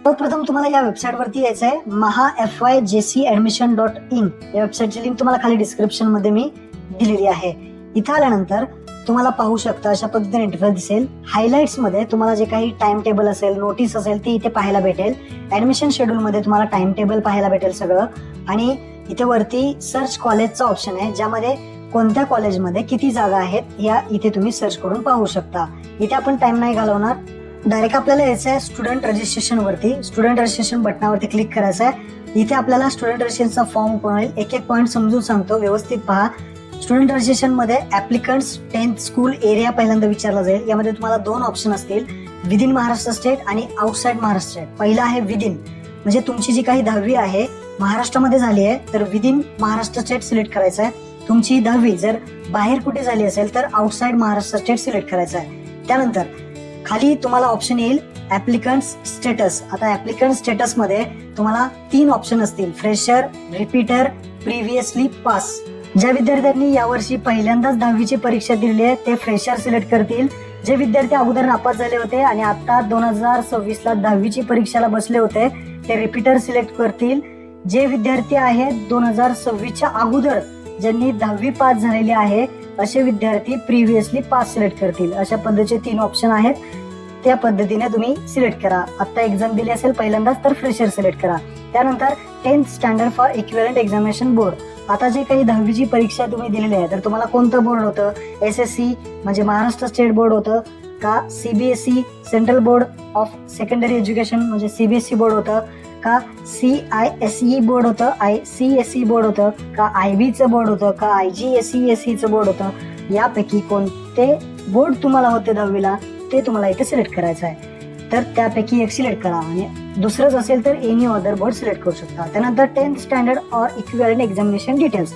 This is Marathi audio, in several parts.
सर्वप्रथम तुम्हाला या वेबसाईटवरती यायचं आहे, mahafyjcadmission.in. या वेबसाईटची लिंक तुम्हाला खाली डिस्क्रिप्शन मध्ये मी दिलेली आहे. इथं आल्यानंतर तुम्हाला पाहू शकता अशा पद्धतीने इंटरफेस दिसेल. हायलाइट्स मध्ये तुम्हाला जे काही टाइम टेबल असेल, नोटीस असेल ती इथे पाहायला भेटेल. ऍडमिशन शेड्यूल मध्ये तुम्हाला टाइम टेबल पाहायला भेटेल सगळं. आणि इथे वरती सर्च कॉलेजचा ऑप्शन आहे, ज्यामध्ये कोणत्या कॉलेजमध्ये किती जागा आहेत या इथे तुम्ही सर्च करून पाहू शकता. इथे आपण टाइम नाही घालवणार, डायरेक्ट आपल्याला यायचं आहे स्टुडंट रजिस्ट्रेशन वरती. स्टुडंट रजिस्ट्रेशन बटनावरती क्लिक करायचं आहे. इथे आपल्याला स्टुडंट रजिस्ट्रेशनचा फॉर्म मिळेल. एक एक पॉईंट समजून सांगतो, व्यवस्थित पहा. स्टुडंट रजिस्ट्रेशन मध्ये ऍप्लिकंट्स 10th स्कूल एरिया पहिल्यांदा विचारला जाईल. यामध्ये तुम्हाला दोन ऑप्शन असतील, विदिन महाराष्ट्र स्टेट आणि आउटसाइड महाराष्ट्र स्टेट. पहिला आहे विदिन, म्हणजे तुमची जी काही 10वी आहे महाराष्ट्रामध्ये झाली आहे तर विदिन महाराष्ट्र स्टेट सिलेक्ट करायचं आहे. तुमची 10वी जर बाहेर कुठे झाली असेल तर आउटसाइड महाराष्ट्र स्टेट सिलेक्ट करायचं आहे. त्यानंतर खाली तुम्हाला ऑप्शन येईल ऍप्लिकंट्स स्टेटस. आता ऍप्लिकंट स्टेटस मध्ये तुम्हाला 3 ऑप्शन असतील, फ्रेशर, रिपीटर, प्रिव्हियसली पास. ज्या विद्यार्थ्यांनी यावर्षी पहिल्यांदाच 10वीची परीक्षा दिलेली आहे ते फ्रेशर सिलेक्ट करतील. जे विद्यार्थी अगोदर नापास झाले होते आणि आता 2026ला 10वीची परीक्षेला बसले होते ते रिपीटर सिलेक्ट करतील. जे विद्यार्थी आहेत 2026च्या अगोदर ज्यांनी 10वी पास झालेले आहे असे विद्यार्थी प्रिव्हियसली पास सिलेक्ट करतील. अशा पद्धतीचे 3 ऑप्शन आहेत, त्या पद्धतीने तुम्ही सिलेक्ट करा. आता एक्झाम दिली असेल पहिल्यांदाच तर फ्रेशर सिलेक्ट करा. त्यानंतर 10th standard for equivalent examination board. आता जे काही 10वीची परीक्षा तुम्ही दिलेली आहे तर तुम्हाला कोणतं बोर्ड होतं, SSC म्हणजे महाराष्ट्र स्टेट बोर्ड होतं का, CBSE central board of secondary education म्हणजे CBSE बोर्ड होतं का, CISE बोर्ड होतं, ICSE बोर्ड होतं का, IBचं बोर्ड होतं का, IGSESEचं बोर्ड होतं. यापैकी कोणते बोर्ड तुम्हाला होते 10वीला ते तुम्हाला इथे सिलेक्ट करायचं आहे. तर त्यापैकी एक सिलेक्ट करा आणि दुसरंच असेल तर एनी अदर बोर्ड सिलेक्ट करू शकता. त्यानंतर 10th standard or equivalent examination details.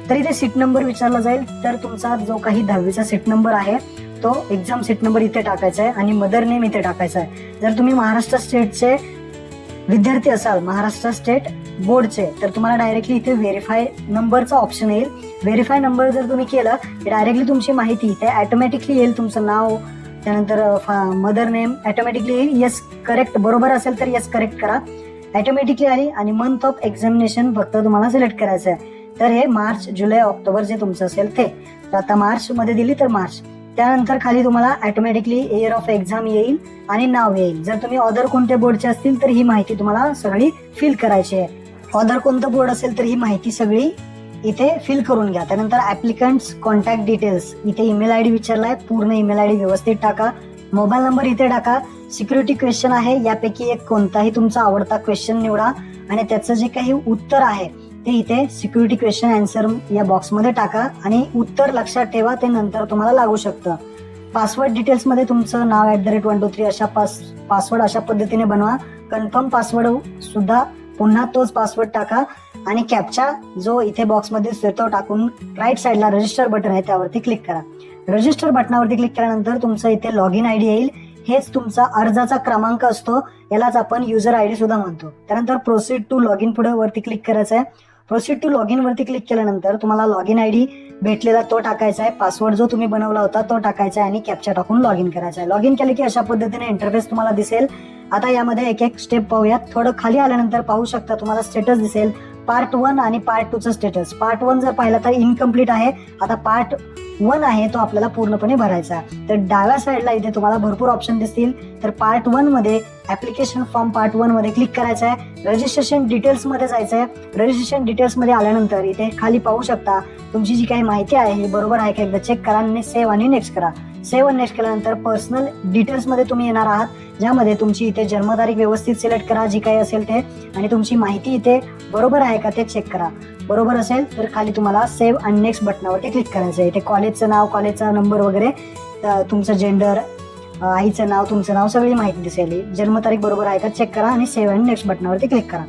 तर इथे सीट नंबर विचारला जाईल. तर तुमचा जो काही 10वीचा सीट नंबर आहे तो एक्झाम सीट नंबर इथे टाकायचा आहे आणि मदर नेम इथे टाकायचा आहे. जर तुम्ही महाराष्ट्र स्टेटचे विद्यार्थी असाल, महाराष्ट्र स्टेट बोर्डचे, तर तुम्हाला डायरेक्टली इथे व्हेरीफाय नंबरचा ऑप्शन येईल. व्हेरीफाय नंबर जर तुम्ही केलं डायरेक्टली तुमची माहिती इथे ऑटोमॅटिकली येईल. तुमचं नाव, त्यानंतर मदर नेम ऑटोमॅटिकली येईल. येस करेक्ट बरोबर असेल तर येस करेक्ट करा, ऑटोमॅटिकली आली. आणि मंथ ऑफ एक्झामिनेशन फक्त तुम्हाला सिलेक्ट करायचं आहे. तर हे मार्च, जुलै, ऑक्टोबर जे तुमचं असेल ते. तर आता मार्च मध्ये दिली तर मार्च. त्यानंतर खाली तुम्हाला ऑटोमॅटिकली इयर ऑफ एक्झाम येईल आणि नाव येईल. जर तुम्ही अदर कोणत्या बोर्डचे असतील तर ही माहिती तुम्हाला सगळी फिल करायची आहे. अदर कोणतं बोर्ड असेल तर ही माहिती सगळी इथे फिल करून घ्या. त्यानंतर ऍप्लिकंट्स कॉन्टॅक्ट डिटेल्स, इथे ईमेल आयडी विचारलाय, पूर्ण ईमेल आयडी व्यवस्थित टाका. मोबाईल नंबर इथे टाका. सिक्युरिटी क्वेश्चन आहे, यापैकी एक कोणताही तुमचा आवडता क्वेश्चन निवडा आणि त्याचं जे काही उत्तर आहे ते इथे सिक्युरिटी क्वेश्चन आन्सर या बॉक्समध्ये टाका आणि उत्तर लक्षात ठेवा, ते नंतर तुम्हाला लागू शकतं. पासवर्ड डिटेल्स मध्ये तुमचं नाव @123 अशा पासवर्ड अशा पद्धतीने बनवा. कन्फर्म पासवर्ड सुद्धा पुन्हा तोच पासवर्ड टाका आणि कॅप्चा जो इथे बॉक्समध्ये दिसतो तो टाकून राईट साईडला रजिस्टर बटन आहे त्यावरती क्लिक करा. रजिस्टर बटनावरती क्लिक केल्यानंतर तुमचं इथे लॉग इन आयडी येईल. हेच तुमचा अर्जाचा क्रमांक असतो, यालाच आपण युजर आयडी सुद्धा म्हणतो. त्यानंतर प्रोसीड टू लॉग इन पुढे वरती क्लिक करायचं आहे. प्रोसीड टू लॉग इन वरती क्लिक केल्यानंतर तुम्हाला लॉग इन आयडी भेटलेला तो टाकायचा आहे, पासवर्ड जो तुम्ही बनवला होता तो टाकायचा आहे आणि कॅप्चा टाकून लॉग इन करायचा आहे. लॉग इन केले की अशा पद्धतीने इंटरफेस तुम्हाला दिसेल. आता यामध्ये एक एक स्टेप पाहूयात. थोडं खाली आल्यानंतर पाहू शकता तुम्हाला स्टेटस दिसेल, पार्ट 1 आणि पार्ट 2चं स्टेटस. पार्ट 1 जर पाहिला तर इनकम्प्लीट आहे. आता पार्ट 1 आहे तो आपल्याला पूर्णपणे भरायचा आहे. तर डाव्या साईडला इथे तुम्हाला भरपूर ऑप्शन दिसतील. तर पार्ट 1 मध्ये ऍप्लिकेशन फॉर्म पार्ट 1 मध्ये क्लिक करायचं आहे. रजिस्ट्रेशन डिटेल्स मध्ये जायचं आहे. रजिस्ट्रेशन डिटेल्स मध्ये आल्यानंतर इथे खाली पाहू शकता तुमची जी काही माहिती आहे ही बरोबर आहे का एकदा चेक करा आणि सेव्ह आणि नेक्स्ट करा. सेव्ह आणि नेक्स्ट केल्यानंतर पर्सनल डिटेल्स मध्ये तुम्ही येणार आहात, ज्यामध्ये तुमची इथे जन्मतारीख व्यवस्थित सिलेक्ट करा जी काही असेल ते, आणि तुमची माहिती इथे बरोबर आहे का ते चेक करा. बरोबर असेल तर खाली तुम्हाला सेव्ह आणि नेक्स्ट बटनावरती क्लिक करायचं आहे. इथे कॉलेजचं नाव, कॉलेजचा नंबर वगैरे, तुमचं जेंडर, आईचं नाव, तुमचं नाव, सगळी माहिती दिसेल. जन्मतारीख बरोबर आहे का चेक करा आणि सेव्ह आणि नेक्स्ट बटनावरती क्लिक करा.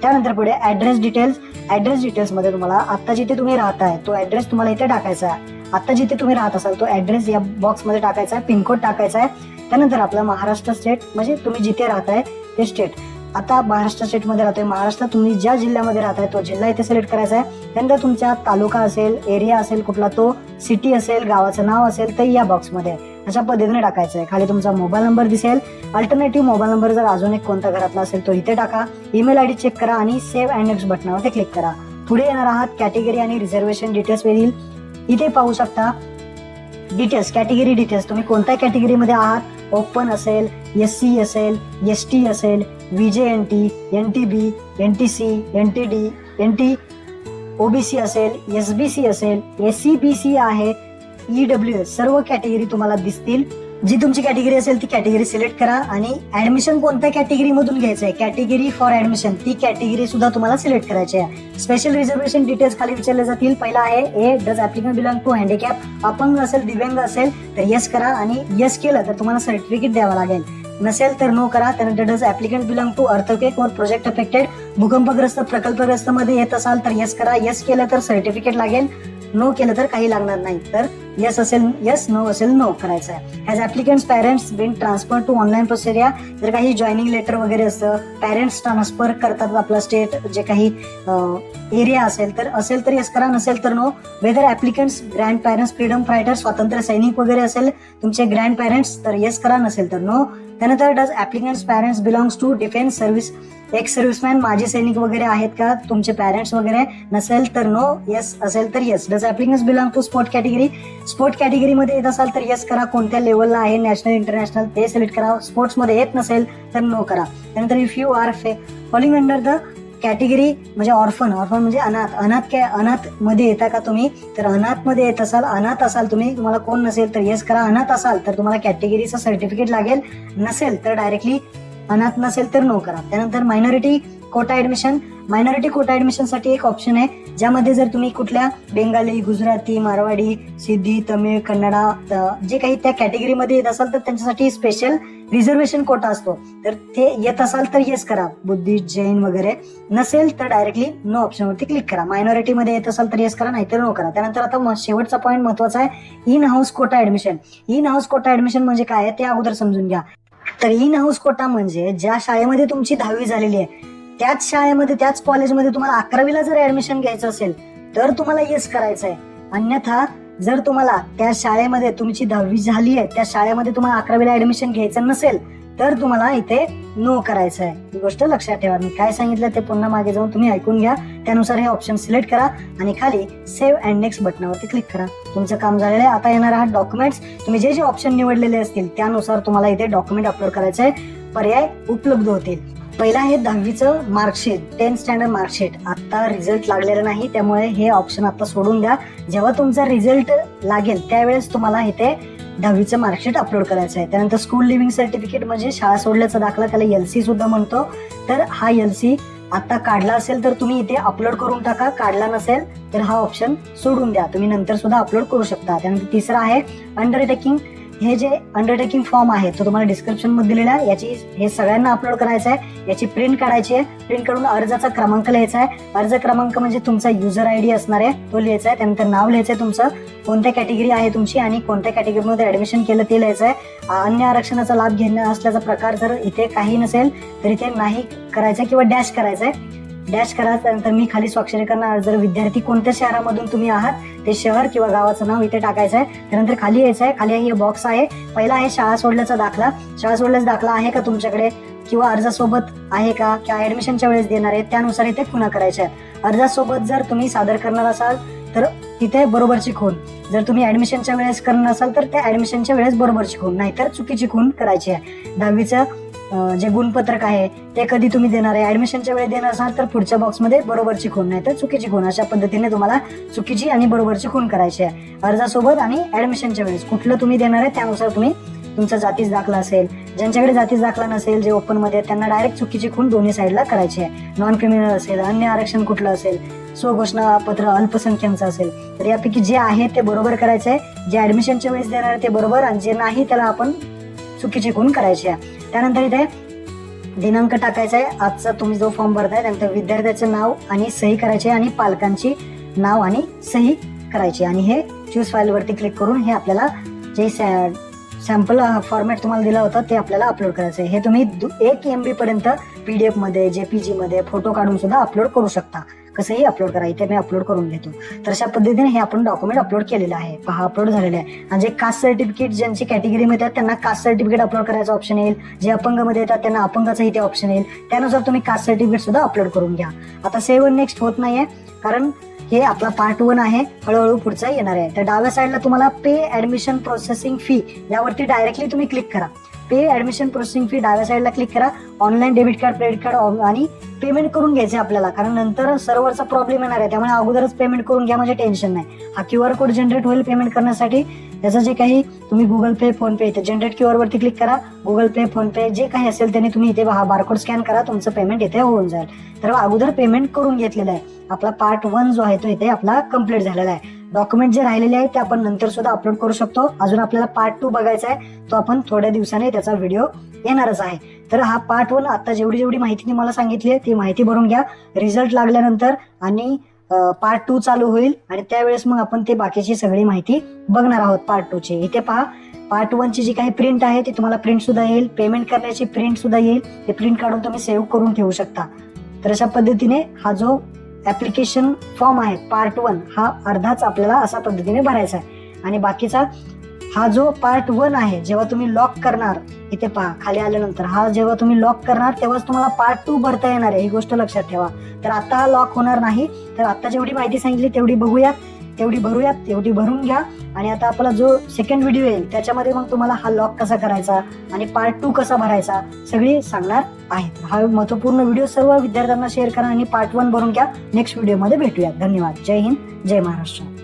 त्यानंतर पुढे ऍड्रेस डिटेल्स. ऍड्रेस डिटेल्स मध्ये तुम्हाला आता जिथे तुम्ही राहताय तो ऍड्रेस तुम्हाला इथे टाकायचा आहे. आता जिथे तुम्ही राहत असाल तो ऍड्रेस या बॉक्समध्ये टाकायचा आहे. पिनकोड टाकायचा आहे. त्यानंतर आपला महाराष्ट्र स्टेट म्हणजे तुम्ही जिथे राहताय ते स्टेट. आता महाराष्ट्र स्टेटमध्ये राहतोय, महाराष्ट्र तुम्ही ज्या जिल्ह्यामध्ये राहताय तो जिल्हा इथे सिलेक्ट करायचा आहे. त्यानंतर तुमचा तालुका असेल, एरिया असेल कुठला, तो सिटी असेल, गावाचं नाव असेल तर या बॉक्समध्ये. अशा पद्धतीने टाकायचं आहे. खाली तुमचा मोबाईल नंबर दिसेल. अल्टरनेटिव्ह मोबाईल नंबर जर अजून एक कोणता घरातला असेल तो इथे टाका. ईमेल आयडी चेक करा आणि सेव्ह अँड नेक्स्ट बटनावरती क्लिक करा. पुढे येणार आहात कॅटेगरी आणि रिझर्वेशन डिटेल्स येईल. इथे पाहू शकता डिटेल्स, कॅटेगरी डिटेल्स, तुम्ही कोणत्या कॅटेगरीमध्ये आहात. ओपन असेल, SC असेल, ST असेल, VJNT, NTB, NTC, NTD, NT OBC असेल, SBC असेल, SCBC आहे, EWS, सर्व कॅटेगरी तुम्हाला दिसतील. जी तुमची कॅटेगरी असेल ती कॅटेगरी सिलेक्ट करा आणि ऍडमिशन कोणत्या कॅटेगरी मधून घ्यायचं आहे, कॅटेगरी फॉर ऍडमिशन, ती कॅटेगरी सुद्धा तुम्हाला सिलेक्ट करायची आहे. स्पेशल रिझर्वेशन डिटेल्स खाली विचारले जातील. पहिला आहे ए, does applicant belong to handicap, अपंग असेल, दिव्यांग असेल तर येस करा आणि येस केलं तर तुम्हाला सर्टिफिकेट द्यावं लागेल. नसेल तर नो करा. त्यानंतर does applicant belong to earthquake और प्रोजेक्ट अफेक्टेड, भूकंपग्रस्त प्रकल्पग्रस्त मध्ये येत असाल तर येस करा. येस केलं तर सर्टिफिकेट लागेल, नो केलं तर काही लागणार नाही. तर येस असेल येस, नो असेल नो करायचं आहे. Has applicants parents been transfer to online प्रोसेरिया, जर काही जॉईनिंग लेटर वगैरे असतं, पॅरेंट्स ट्रान्सफर करतात आपला स्टेट जे काही एरिया असेल तर येस करा. नसेल तर no. Whether applicants grand parents freedom fighter, स्वातंत्र्य सैनिक वगैरे असेल तुमचे ग्रँड पॅरेंट्स तर येस करा. नसेल तर नो. त्यानंतर does applicants parents belongs to defence service, ex serviceman, माजी सैनिक वगैरे आहेत का तुमचे पॅरेंट्स वगैरे. नसेल तर नो. येस असेल तर yes. Does applicants belong to sport category, स्पोर्ट कॅटेगरीमध्ये येत असाल तर येस करा. कोणत्या लेवलला आहे, नॅशनल इंटरनॅशनल ते सिलेक्ट करा. स्पोर्ट्समध्ये येत नसेल तर नो करा. त्यानंतर if you are falling under the category म्हणजे ऑर्फन म्हणजे अनाथ मध्ये येता का तुम्ही, तर अनाथ मध्ये येत असाल, अनाथ असाल तुम्ही, तुम्हाला कोण नसेल तर येस करा. अनाथ असाल तर तुम्हाला कॅटेगरीचं सर्टिफिकेट लागेल. नसेल तर डायरेक्टली अनाथ नसेल तर नो करा. त्यानंतर minority quota admission, minority quota admission साठी एक ऑप्शन आहे ज्यामध्ये जर तुम्ही कुठल्या बेंगाली, गुजराती, मारवाडी, सिद्धी, तमिळ, कन्नडा जे काही त्या कॅटेगरीमध्ये येत असाल तर त्यांच्यासाठी स्पेशल रिझर्वेशन कोटा असतो. तर ते येत असाल तर येस करा, बुद्धिस्ट, जैन वगैरे. नसेल तर डायरेक्टली नो ऑप्शनवरती क्लिक करा. मायनॉरिटी मध्ये येत असाल तर येस करा, नाहीतर नो करा. त्यानंतर आता शेवटचा पॉईंट महत्वाचा आहे, in house quota admission. In house quota admission म्हणजे काय आहे ते अगोदर समजून घ्या. तर इन हाऊस कोटा म्हणजे ज्या शाळेमध्ये तुमची 10वी झालेली आहे त्याच शाळेमध्ये त्याच कॉलेजमध्ये तुम्हाला 11वीला जर ऍडमिशन घ्यायचं असेल तर तुम्हाला येस करायचं आहे. अन्यथा जर तुम्हाला त्या शाळेमध्ये तुमची 10वी झाली आहे, त्या शाळेमध्ये तुम्हाला 11वीला ऍडमिशन घ्यायचं नसेल तर तुम्हाला इथे नो करायचं आहे. ही गोष्ट लक्षात ठेवा. मी काय सांगितलं ते पुन्हा मागे जाऊन तुम्ही ऐकून घ्या. त्यानुसार हे ऑप्शन सिलेक्ट करा आणि खाली सेव्ह अँड नेक्स्ट बटनावरती क्लिक करा. तुमचं काम झालेलं आहे. आता येणार आहात डॉक्युमेंट्स. तुम्ही जे ऑप्शन निवडलेले असतील त्यानुसार तुम्हाला इथे डॉक्युमेंट अपलोड करायचे पर्याय उपलब्ध होतील. पहिला आहे 10वीचं मार्कशीट, 10th स्टँडर्ड मार्कशीट. आता रिझल्ट लागलेला नाही त्यामुळे हे ऑप्शन आता सोडून द्या. जेव्हा तुमचा रिझल्ट लागेल त्यावेळेस तुम्हाला इथे 10वीचं मार्कशीट अपलोड करायचं आहे. त्यानंतर स्कूल लिव्हिंग सर्टिफिकेट म्हणजे शाळा सोडल्याचा दाखला, त्याला LC सुद्धा म्हणतो. तर हा LC आता काढला असेल तर तुम्ही इथे अपलोड करून टाका, काढला नसेल तर हा ऑप्शन सोडून द्या, तुम्ही नंतर सुद्धा अपलोड करू शकता. त्यानंतर तिसरा आहे अंडरटेकिंग. हे जे अंडरटेकिंग फॉर्म आहे तो तुम्हाला डिस्क्रिप्शन मध्ये दिलेला आहे. याची हे सगळ्यांना अपलोड करायचं आहे. याची प्रिंट काढायची आहे. प्रिंट काढून अर्जाचा क्रमांक लिहायचा आहे. अर्ज क्रमांक म्हणजे तुमचा युजर ID असणार आहे तो लिहायचा आहे. त्यानंतर नाव लिहायचं आहे तुमचं, कोणत्या कॅटेगरी आहे तुमची आणि कोणत्या कॅटेगरीमध्ये ऍडमिशन केलं ते लिहायचं आहे. अन्य आरक्षणाचा लाभ घेणं असल्याचा प्रकार जर इथे काही नसेल तर इथे नाही करायचं किंवा डॅश करायचं आहे. डॅश करा. त्यानंतर मी खाली स्वाक्षरी करणार. जर विद्यार्थी कोणत्या शहरामधून तुम्ही आहात ते शहर किंवा गावाचं नाव इथे टाकायचं आहे. त्यानंतर खाली यायचं आहे. खाली हे बॉक्स आहे. पहिला आहे शाळा सोडल्याचा दाखला. शाळा सोडल्याचा दाखला आहे का तुमच्याकडे किंवा अर्जासोबत आहे का किंवा ऍडमिशनच्या वेळेस देणार आहे त्यानुसार इथे खुणा करायच्या आहेत. अर्जासोबत जर तुम्ही सादर करणार असाल तर तिथे बरोबरची खूण, जर तुम्ही ऍडमिशनच्या वेळेस करणार असाल तर त्या ऍडमिशनच्या वेळेस बरोबरची खूण, नाहीतर चुकीची खूण करायची आहे. 10वीचं जे गुणपत्रक आहे ते कधी तुम्ही देणार आहे, ऍडमिशनच्या वेळेस देणार असाल तर पुढच्या बॉक्समध्ये बरोबरची खूण नाही तर चुकीची खूण, अशा पद्धतीने तुम्हाला चुकीची आणि बरोबरची खूण करायची आहे. अर्जासोबत आणि ऍडमिशनच्या वेळेस कुठलं तुम्ही देणार आहे त्यानुसार तुम्ही तुमचा जातीचा दाखला असेल, ज्यांच्याकडे जातीचा दाखला नसेल जे ओपन मध्ये त्यांना डायरेक्ट चुकीची खूण दोन्ही साईडला करायची आहे. नॉन क्रिमिनल असेल, अन्य आरक्षण कुठलं असेल, स्वघोषणा पत्र अल्पसंख्याकांचं असेल तर यापैकी जे आहे ते बरोबर करायचं आहे. जे ऍडमिशनच्या वेळेस देणार आहे ते बरोबर आणि जे नाही त्याला आपण चुकीची खूण करायची आहे. त्यानंतर इथे दिनांक टाकायचा आहे आजचा तुम्ही जो फॉर्म भरताय. त्यानंतर विद्यार्थ्याचं नाव आणि सही करायची आणि पालकांची नाव आणि सही करायची आणि हे चूज फाईल वरती क्लिक करून हे आपल्याला जे सॅम्पल फॉर्मॅट तुम्हाला दिला होता ते आपल्याला अपलोड करायचं आहे. हे तुम्ही 1 MB पर्यंत PDF मध्ये, JPG मध्ये फोटो काढून सुद्धा अपलोड करू शकता. कसंही अपलोड करा. इथे मी अपलोड करून घेतो. तर अशा पद्धतीने हे आपण डॉक्युमेंट अपलोड केलेलं आहे. पहा अपलोड झालेलं आहे. आणि जे कास्ट सर्टिफिकेट ज्यांची कॅटेगरीमध्ये येतात त्यांना कास्ट सर्टिफिकेट अपलोड करायचा ऑप्शन येईल. जे अपंगमध्ये येतात त्यांना अपंगाचा इथे ऑप्शन येईल. त्यानुसार तुम्ही कास्ट सर्टिफिकेट सुद्धा अपलोड करून घ्या. आता सेव्ह नेक्स्ट होत नाहीये कारण हे आपला पार्ट 1 आहे. हळूहळू पुढचा येणार आहे. तर डाव्या साईडला तुम्हाला पे ऍडमिशन प्रोसेसिंग फी यावरती डायरेक्टली तुम्ही क्लिक करा. पे ऍडमिशन प्रोसेसिंग फी डाव्या साईडला क्लिक करा. Online debit card, credit card आणि पेमेंट करून घ्यायचे आपल्याला, कारण नंतर सर्व्हरचा प्रॉब्लेम येणार आहे. त्यामुळे अगोदरच पेमेंट करून घ्या म्हणजे टेन्शन नाही. हा QR कोड जनरेट होईल पेमेंट करण्यासाठी. त्याचं जे काही तुम्ही गुगल पे, फोन पे इथे जनरेट QR वरती क्लिक करा. गुगल पे, फोन पे जे काही असेल त्याने तुम्ही इथे बारकोड स्कॅन करा. तुमचं पेमेंट इथे होऊन जाईल. तर अगोदर पेमेंट करून घेतलेलं आहे. आपला पार्ट 1 जो आहे तो इथे आपला कम्प्लीट झालेला आहे. डॉक्युमेंट जे राहिलेले आहेत ते आपण नंतर सुद्धा अपलोड करू शकतो. अजून आपल्याला पार्ट 2 बघायचा आहे. तो आपण थोड्या दिवसाने त्याचा व्हिडिओ येणारच आहे. तर हा पार्ट 1 आता जेवढी माहिती मी मला सांगितली आहे ती माहिती भरून घ्या. रिझल्ट लागल्यानंतर आणि पार्ट 2 चालू होईल आणि त्यावेळेस मग आपण ते बाकीची सगळी माहिती बघणार आहोत पार्ट 2 ची. इथे पहा पार्ट 1 ची जी काही प्रिंट आहे ती तुम्हाला प्रिंट सुद्धा येईल. पेमेंट करण्याची प्रिंट सुद्धा येईल. ते प्रिंट काढून तुम्ही सेव्ह करून ठेवू शकता. तर अशा पद्धतीने हा जो ऍप्लिकेशन फॉर्म आहे पार्ट 1 हा अर्धाच आपल्याला अशा पद्धतीने भरायचा आहे. आणि बाकीचा हा जो पार्ट 1 आहे जेव्हा तुम्ही लॉक करणार, इथे पहा खाली आल्यानंतर हा जेव्हा तुम्ही लॉक करणार तेव्हाच तुम्हाला पार्ट 2 भरता येणार आहे. ही गोष्ट लक्षात ठेवा. तर आता हा लॉक होणार नाही. तर आता जेवढी माहिती सांगितली तेवढी बघूयात, तेवढी भरूयात, तेवढी भरून घ्या. आणि आता आपला जो सेकंड व्हिडिओ येईल त्याच्यामध्ये मग तुम्हाला हा लॉक कसा करायचा आणि पार्ट 2 कसा भरायचा सगळी सांगणार आहे. हा महत्वपूर्ण व्हिडिओ सर्व विद्यार्थ्यांना शेअर करा आणि पार्ट 1 भरून घ्या. नेक्स्ट व्हिडिओमध्ये भेटूया. धन्यवाद. जय हिंद, जय महाराष्ट्र.